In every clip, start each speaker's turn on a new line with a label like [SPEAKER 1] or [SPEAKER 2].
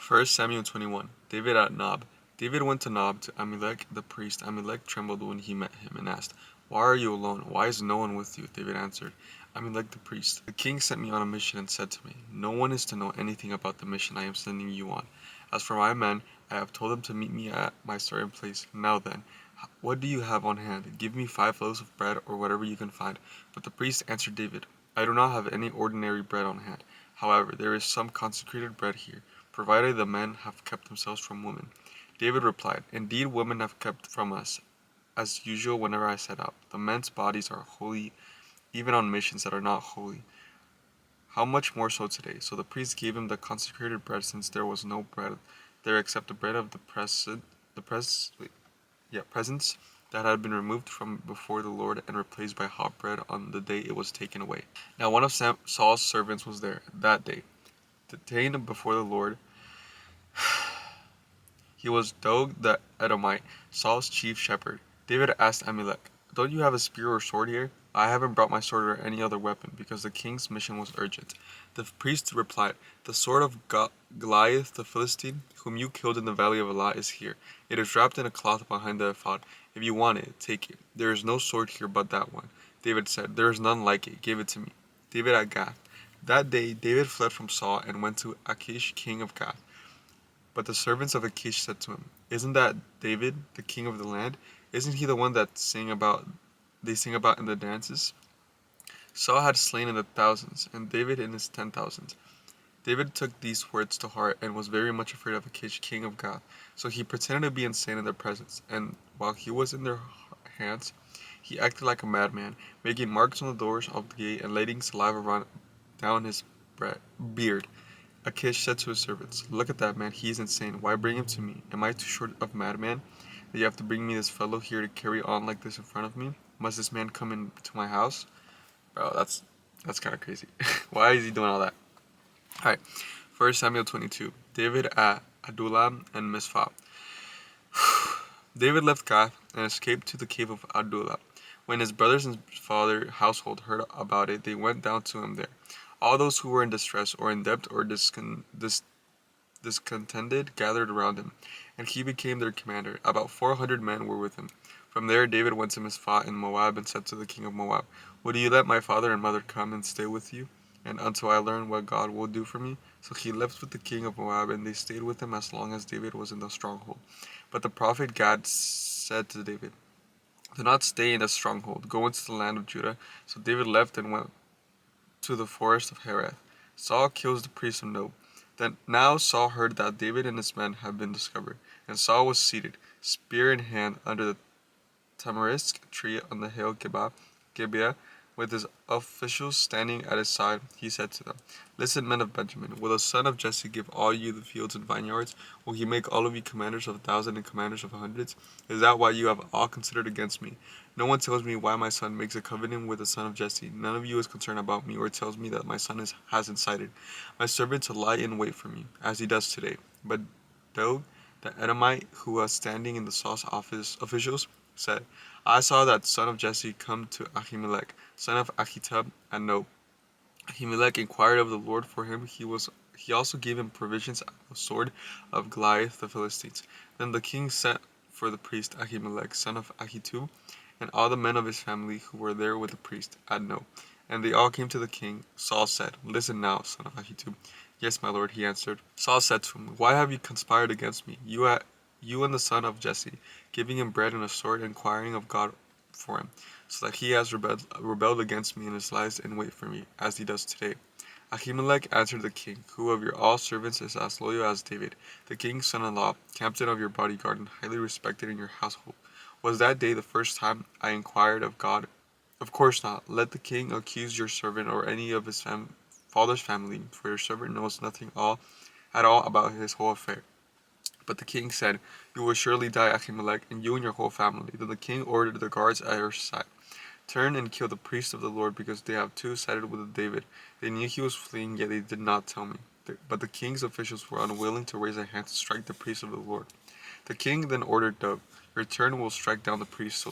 [SPEAKER 1] 1 Samuel 21. David at Nob. David went to Nob to Ahimelech the priest. Ahimelech trembled when he met him and asked, "Why are you alone? Why is no one with you?" David answered, "Ahimelech the priest. The king sent me on a mission and said to me, 'No one is to know anything about the mission I am sending you on. As for my men, I have told them to meet me at my starting place. Now then, what do you have on hand? Give me 5 loaves of bread or whatever you can find." But the priest answered David, "I do not have any ordinary bread on hand. However, there is some consecrated bread here, provided the men have kept themselves from women." David replied, "Indeed, women have kept from us, as usual whenever I set out. The men's bodies are holy even on missions that are not holy. How much more so today?" So the priest gave him the consecrated bread, since there was no bread there except the bread of presence that had been removed from before the Lord and replaced by hot bread on the day it was taken away. Now one of Saul's servants was there that day, detained before the Lord. He was Doeg the Edomite, Saul's chief shepherd. David asked Ahimelech, "Don't you have a spear or sword here?" "I haven't brought my sword or any other weapon, because the king's mission was urgent." The priest replied, "The sword of Goliath the Philistine, whom you killed in the valley of Elah, is here. It is wrapped in a cloth behind the ephod. If you want it, take it. There is no sword here but that one." David said, "There is none like it. Give it to me." David at Gath. That day David fled from Saul and went to Achish king of Gath. But the servants of Achish said to him, "Isn't that David, the king of the land? Isn't he the one that they sing about in the dances?" Saul had slain in the thousands, and David in his 10,000s. David took these words to heart and was very much afraid of Achish, king of Gath. So he pretended to be insane in their presence, and while he was in their hands, he acted like a madman, making marks on the doors of the gate and letting saliva run down his beard. Achish said to his servants, "Look at that man, he is insane. Why bring him to me? Am I too short of madman that you have to bring me this fellow here to carry on like this in front of me? Must this man come into my house?" Bro, that's kind of crazy. Why is he doing all that? Alright, 1 Samuel 22. David at Adullam and Mizpah. David left Gath and escaped to the cave of Adullam. When his brothers and father's household heard about it, they went down to him there. All those who were in distress or in debt or discontented gathered around him, and he became their commander. About 400 men were with him. From there David went to Mizpah in Moab and said to the king of Moab, "Would you let my father and mother come and stay with you, and until I learn what God will do for me?" So he left with the king of Moab, and they stayed with him as long as David was in the stronghold. But the prophet Gad said to David, "Do not stay in the stronghold. Go into the land of Judah." So David left and went to the forest of Hereth. Saul kills the priest of Nob. Then now Saul heard that David and his men had been discovered, and Saul was seated, spear in hand, under the tamarisk tree on the hill Gibeah, with his officials standing at his side. He said to them, "Listen, men of Benjamin, will the son of Jesse give all you the fields and vineyards? Will he make all of you commanders of 1,000 and commanders of hundreds? Is that why you have all considered against me? No one tells me why my son makes a covenant with the son of Jesse. None of you is concerned about me or tells me that my son has incited my servant to lie in wait for me, as he does today." But Doeg, the Edomite, who was standing in the Saul's officials, said, "I saw that son of Jesse come to Ahimelech, son of Ahitub, at Nob. Ahimelech inquired of the Lord for him. He also gave him provisions and the sword of Goliath the Philistines." Then the king sent for the priest Ahimelech, son of Ahitub, and all the men of his family who were there with the priest, at Nob. And they all came to the king. Saul said, "Listen now, son of Ahitub." "Yes, my lord," he answered. Saul said to him, "Why have you conspired against me, you and the son of Jesse, giving him bread and a sword, inquiring of God for him, so that he has rebelled against me and lies in wait for me, as he does today?" Ahimelech answered the king, "Who of your all servants is as loyal as David, the king's son-in-law, captain of your bodyguard, and highly respected in your household? Was that day the first time I inquired of God? Of course not. Let the king accuse your servant or any of his father's family, for your servant knows nothing at all about his whole affair." But the king said, "You will surely die, Ahimelech, and you and your whole family." Then the king ordered the guards at your side, "Turn and kill the priests of the Lord, because they have too sided with David. They knew he was fleeing, yet they did not tell me." But the king's officials were unwilling to raise a hand to strike the priests of the Lord. The king then ordered Doeg, "Your turn will strike down the priests."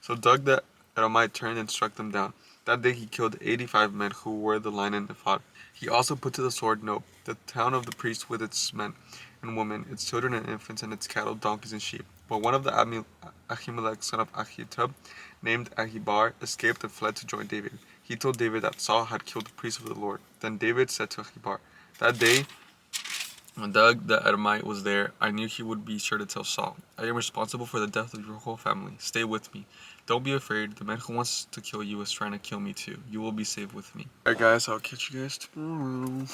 [SPEAKER 1] So Doeg the Edomite turned and struck them down. That day he killed 85 men who wore the line and ephod. He also put to the sword Nob, the town of the priests with its men, and women, its children and infants, and its cattle, donkeys, and sheep. But one of the Ahimelech, son of Ahitub, named Ahibar, escaped and fled to join David. He told David that Saul had killed the priest of the Lord. Then David said to Ahibar, "That day when Doeg the Edomite was there, I knew he would be sure to tell Saul, 'I am responsible for the death of your whole family. Stay with me. Don't be afraid. The man who wants to kill you is trying to kill me too. You will be safe with me.'" Alright guys, I'll catch you guys tomorrow.